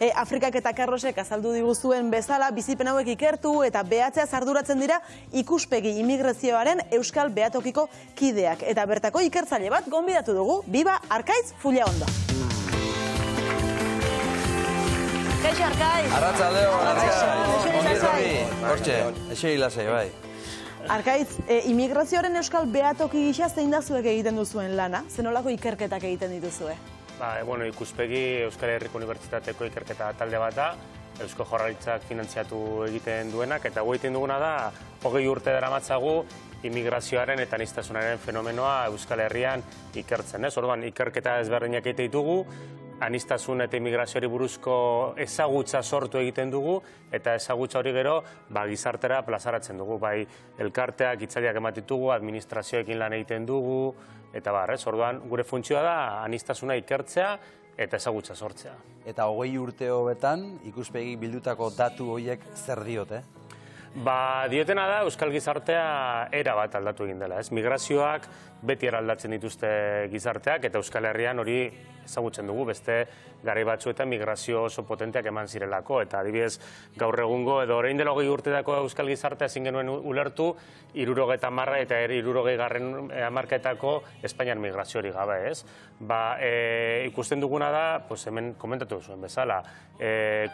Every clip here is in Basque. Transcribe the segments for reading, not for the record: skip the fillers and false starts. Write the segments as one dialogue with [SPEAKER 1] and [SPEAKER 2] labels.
[SPEAKER 1] Afrikak eta Carlosek azaldu diguzuen bezala, bizipen hauek ikertu eta behatzeaz arduratzen dira ikuspegi immigrazioaren Euskal Behatokiko kideak. Eta bertako ikertzaile bat gonbidatu dugu, Biba Arkaitz Fullaondo. Kaixo Arkaitz!
[SPEAKER 2] Arratzaldeo, Arkaitz! Hortxe, eixo hilasei, bai.
[SPEAKER 1] Arkaitz, immigrazioaren Euskal Behatoki gisa zein da zuek egiten duzuen lana? Zenolako ikerketak egiten dituzue?
[SPEAKER 3] Ikuspegi Euskal Herriko Unibertsitateko ikerketa talde bat da, Eusko Jaurlaritzak finantziatu egiten duenak, eta egiten duguna da, 20 urte daramatzagu immigrazioaren eta aniztasunaren fenomenoa Euskal Herrian ikertzen. Orduan, ikerketa ezberdinak egite ditugu, aniztasun eta immigrazioari buruzko ezagutza sortu egiten dugu, eta ezagutza hori gero gizartera plazaratzen dugu. Bai, elkarteak, hitzaldiak ematen ditugu, administrazioekin lan egiten dugu, eta orduan, gure funtzioa da aniztasuna ikertzea eta ezagutza sortzea.
[SPEAKER 2] Eta 20 urte hobetan, ikuspegi bildutako datu horiek zer diote?
[SPEAKER 3] Diotena da Euskal Gizartea era bat aldatu egin dela. Migrazioak beti eraldatzen dituzte gizarteak, eta Euskal Herrian hori ezagutzen dugu, beste garai batzuetan migrazio oso potenteak eman zirelako, eta adibidez gaur egungo edo orain dela 20 urtetako Euskal Gizartea ezin genuen ulertu 70 eta 60 hamarkadetako Espainiar migrazio hori gabe, ez? Ikusten duguna da, hemen komentatu zuen bezala,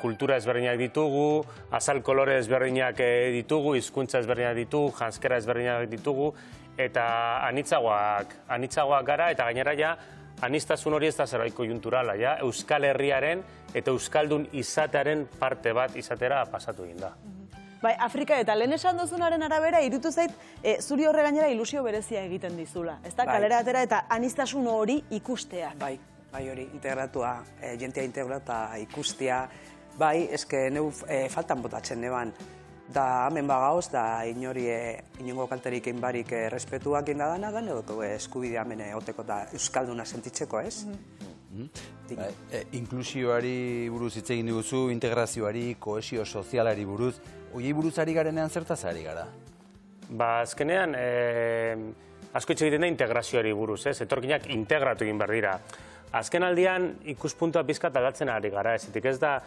[SPEAKER 3] kultura ezberdinak ditugu, azal kolore ezberdinak ditugu, hizkuntza ezberdinak ditugu, janzkera ezberdinak ditugu, eta anitzagoak gara, eta gainera ja, aniztasun hori ez da zerbait koiunturala, Euskal Herriaren eta Euskaldun izatearen parte bat izatera pasatu egin da.
[SPEAKER 1] Afrika eta lehen esan duzunaren arabera, irutu zait, zuri horre gainera ilusio berezia egiten dizula. Ez da, kalera atera eta aniztasun hori ikustea.
[SPEAKER 4] Bai hori, integratua, jentea integrata ikustea. Bai, eske neu faltan botatzen neban. Da hemen bagauz, da inongo kalterik barik respetuak indadana, da nedoko eskubidea hemen oteko da Euskalduna sentitzeko, ez?
[SPEAKER 2] Inklusioari buruz hitz egin diguzu, integrazioari, kohesio sozialari buruz, hoiei buruz ari garenean zertaz ari gara?
[SPEAKER 3] Azkenean, asko hitz egiten da integrazioari buruz, etorkinak integratu egin behar dira. Azken aldian ikuspuntua pizkat aldatzen ari gara, ezetik ez da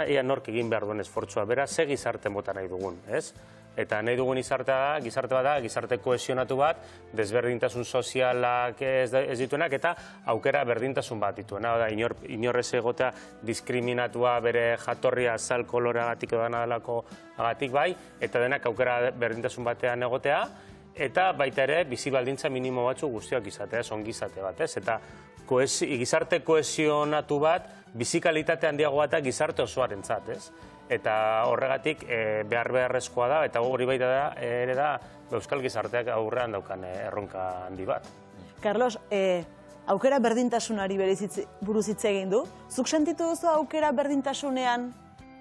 [SPEAKER 3] ia nork egin behar duen esfortzua, bera ze gizarte mota nahi dugun, ez? Eta nahi dugun gizarte bat da, gizarte kohesionatu bat, desberdintasun sozialak ez dituenak, eta aukera berdintasun bat dituena. Inorrez egotea diskriminatua bere jatorria azal koloragatik edo nadalako agatik bai, eta denak aukera berdintasun batean egotea, eta baita ere bizi baldintza minimo batzu guztiak izatea, ongizate bat, ez? Eta gizarte kohesionatu bat, bizi kalitate handiago bat gizarte osoarentzat, ez? Eta horregatik behar beharrezkoa da, eta hori baita da, ere da, Euskal Gizarteak aurrean daukan erronka handi bat.
[SPEAKER 1] Carlos, aukera berdintasunari buruz hitz egin du. Zuk sentitu duzu aukera berdintasunean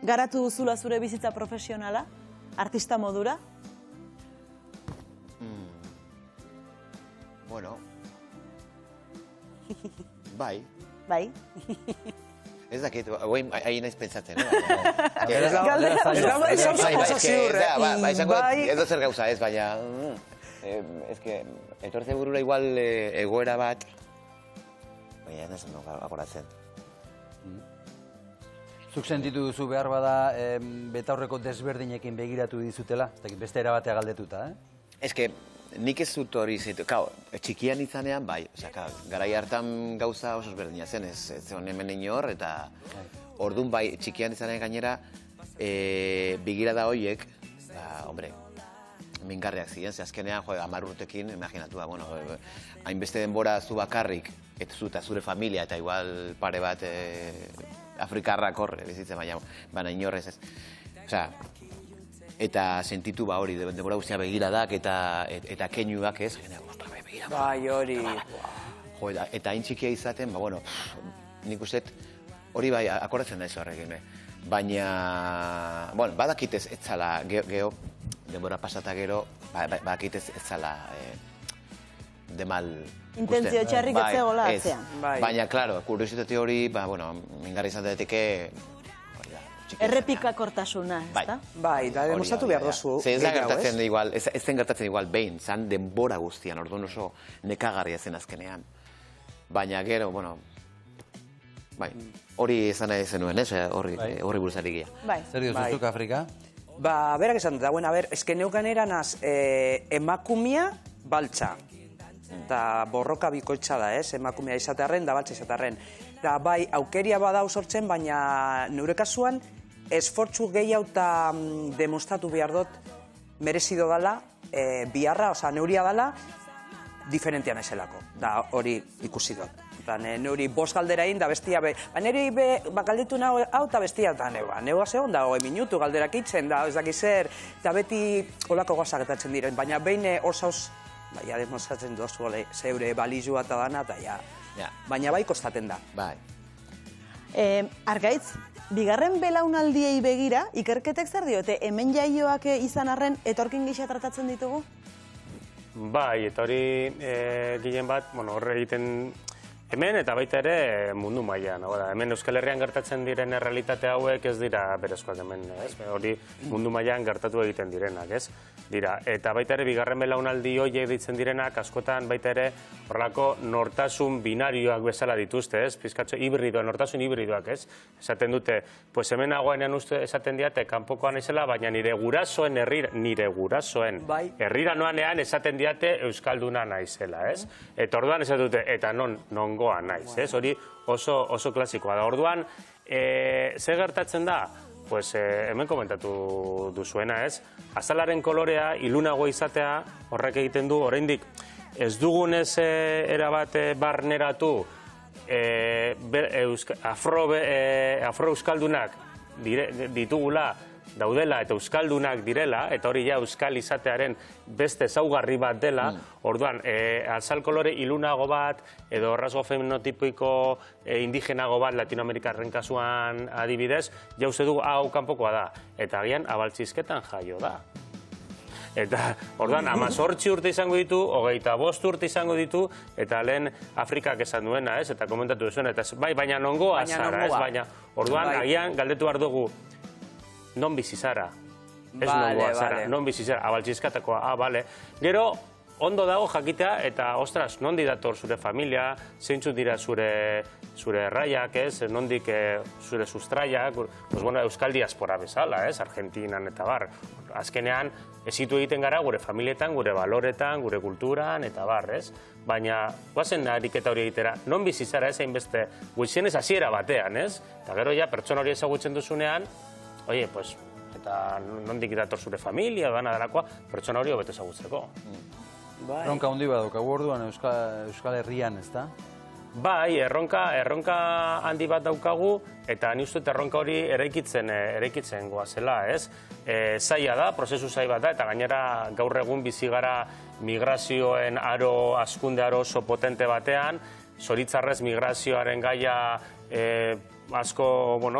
[SPEAKER 1] garatu duzula zure bizitza profesionala, artista modura?
[SPEAKER 5] Bueno, bai.
[SPEAKER 1] Bai?
[SPEAKER 5] Ez dakit, hain naiz pentsatzen, edo zer gauza ez, baina etortzen burura igual egoera bat, baina ez nazen agoratzen.
[SPEAKER 2] Zuk sentitu duzu behar bada betaurreko desberdinekin begiratu dizutela, beste erabatea galdetuta,
[SPEAKER 5] Ez nik ez dut hori zitu, txikian izanean bai, garai hartan gauza oso ezberdina zen, ez zegoen hemen inor, eta orduan bai, txikian izanean gainera, begirada horiek, hombre, mingarriak ziren, ze azkenean, 10 urtekin, imaginatu da, hainbeste denbora zu bakarrik, eta zure familia, eta igual pare bat afrikarrak horre, bizitzen baina inorrez ez. Eta sentitu hori, denbora guztia begiradak eta keinuak ez,
[SPEAKER 4] bai hori.
[SPEAKER 5] Eta hain txikia izaten, nik uste hori bai akordatzen da ez horrekin, baina, badakit ez zala, geho, denbora pasata gero, badakit ez zala demal
[SPEAKER 1] Intentzio txarrik ez zegoela atzean.
[SPEAKER 5] Baina, klaro, kuriositate hori, mingarri izan daiteke,
[SPEAKER 1] Errepikakortasuna, ez da?
[SPEAKER 4] Bai, da demostratu behar dozu.
[SPEAKER 5] Ez zen gertatzen igual behin, zan denbora guztian, orduan oso nekagarria zen azkenean. Baina gero, Bai, hori izan nahi zenuen, horri buruzari gira.
[SPEAKER 1] Bai.
[SPEAKER 2] Zer diozuzuk Afrika?
[SPEAKER 4] Ba, berak esan dut, eske neukan eranaz emakumia baltza. Eta borroka bikoitza da, emakumea izatearren, da baltza izatearren. Da, bai, aukeria badau sortzen, baina neure kasuan, esfortzu gehiago eta demostratu behar dut merezido dala, biharra, oza, neuria dala, diferentean ezelako. Da, hori ikusi dut. Neuri bost galdera egin da bestia be... Neuri galdetu nago hau eta bestia eta neuga zegoen da, 2 minutu galderak itzen da, ez dakiz zer, eta beti olako gozak etatzen diren, baina behin hor zauz, ja demostratzen dozu zeure balizua eta dana, eta ja, baina bai kostaten da.
[SPEAKER 5] Bai.
[SPEAKER 1] Argaitz, bigarren belaunaldiei begira, ikerketek zer diote, hemen jaioak izan arren etorkin gisa tratatzen ditugu?
[SPEAKER 3] Bai, eta hori gehien bat, horre egiten hemen eta baita ere mundu mailan. Hemen Euskal Herrian gertatzen diren errealitate hauek ez dira berezkoak hemen, hori mundu mailan gertatu egiten direnak, ez? Dira, eta baita ere bigarren belaunaldi horiek ditzen direnak, askotan baita ere horrelako nortasun binarioak bezala dituzte, ez? Pizkatxo hibridoa, nortasun hibridoak, ez? Esaten dute, pues hemen nagoenean esaten diate kanpokoan naizela, baina nire gurasoen herrira noanean esaten diate euskalduna naizela, ez? Eta orduan esaten dute, eta nongoa naiz, ez? Hori oso klasikoa da. Orduan, ze gertatzen da? Pues hemen komentatu duzuena, ez? Azalaren kolorea, ilunago izatea, horrek egiten du, oraindik ez dugunez erabat barneratu afro-euskaldunak ditugula, daudela eta euskaldunak direla, eta hori ja euskal izatearen beste ezaugarri bat dela, orduan, azal kolore ilunago bat, edo rasgo feminotipiko indigenago bat Latinoamerikarren kasuan adibidez, jauze du hau kanpokoa da, eta agian abaltzizketan jaio da. Eta, orduan, 18 urte izango ditu, 25 urte izango ditu, eta lehen Afrikak esan duena, ez? Eta komentatu duzuena, eta bai, baina nongoa zara, ez? Baina, orduan, agian galdetu behar dugu, non bizi zara, ez nongoa zara, non bizi zara, abaltzizkatakoa, bale. Gero, ondo dago jakitea, eta, ostras, nondi dator zure familia, zeintzuk dira zure erraiak, ez, nondik zure sustraiak, euskal diaspora bezala, ez, Argentinan eta bar. Azkenean, ezitu egiten gara gure familietan, gure baloretan, gure kulturan, eta bar, ez? Baina, guazen ariketa hori egitera, non bizi zara ez hainbeste, guizienez hasiera batean, ez? Eta gero ja, pertsona hori ezagutzen duzunean, oie, pues, eta nondik dator zure familia, dana darakoa, pertsona hori hobeto ezagutzeko.
[SPEAKER 2] Erronka handi bat daukagu orduan Euskal Herrian, ez da?
[SPEAKER 3] Bai, erronka handi bat daukagu, eta ni uste erronka hori eraikitzen goazela, ez? Zaila da, prozesu zaila bat da, eta gainera gaur egun bizi gara migrazioen askunde aro oso potente batean, zoritzarrez migrazioaren gaia asko,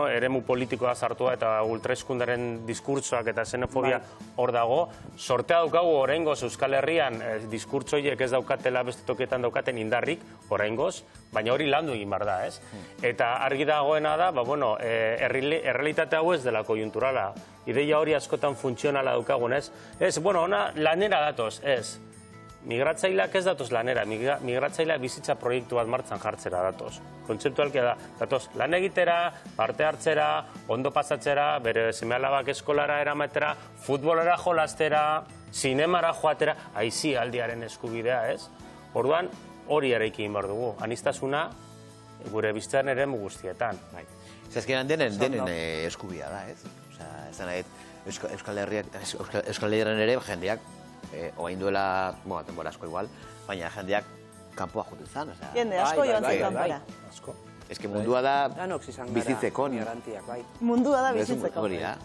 [SPEAKER 3] eremu politikoa sartua eta ultraeskundaren diskurtsoak eta xenofobia hor dago. Sortea daukagu oraingoz Euskal Herrian diskurtsoiek ez daukatela beste tokietan daukaten indarrik oraingoz, baina hori landu egin behar da, ez? Eta argi dagoena da, errealitate hau ez dela koiunturala. Ideia hori askotan funtzionala daukagun, ez? Ez, ona lanera datoz, ez? Migratzaileak ez datoz lanera, migratzaileak bizitza proiektu bat martxan jartzera datoz. Kontzeptualki datoz lan egitera, parte hartzera, ondo pasatzera, bere seme-alabak eskolara eramatera, futbolera jolastera, zinemara joatera, aizi aldiaren eskubidea, ez? Orduan, hori eraiki egin behar dugu. Aniztasuna gure bizitzaren ere guztietan.
[SPEAKER 5] Zazkenan denen eskubidea da, ez? Euskal Herrian ere jendeak oain duela, denbora asko igual, baina jendeak kanpoa jotu zan.
[SPEAKER 1] Jende asko joan zen kanpora.
[SPEAKER 5] Ez que mundua da bizitzeko.
[SPEAKER 1] Mundua da bizitzeko.
[SPEAKER 5] Hori da.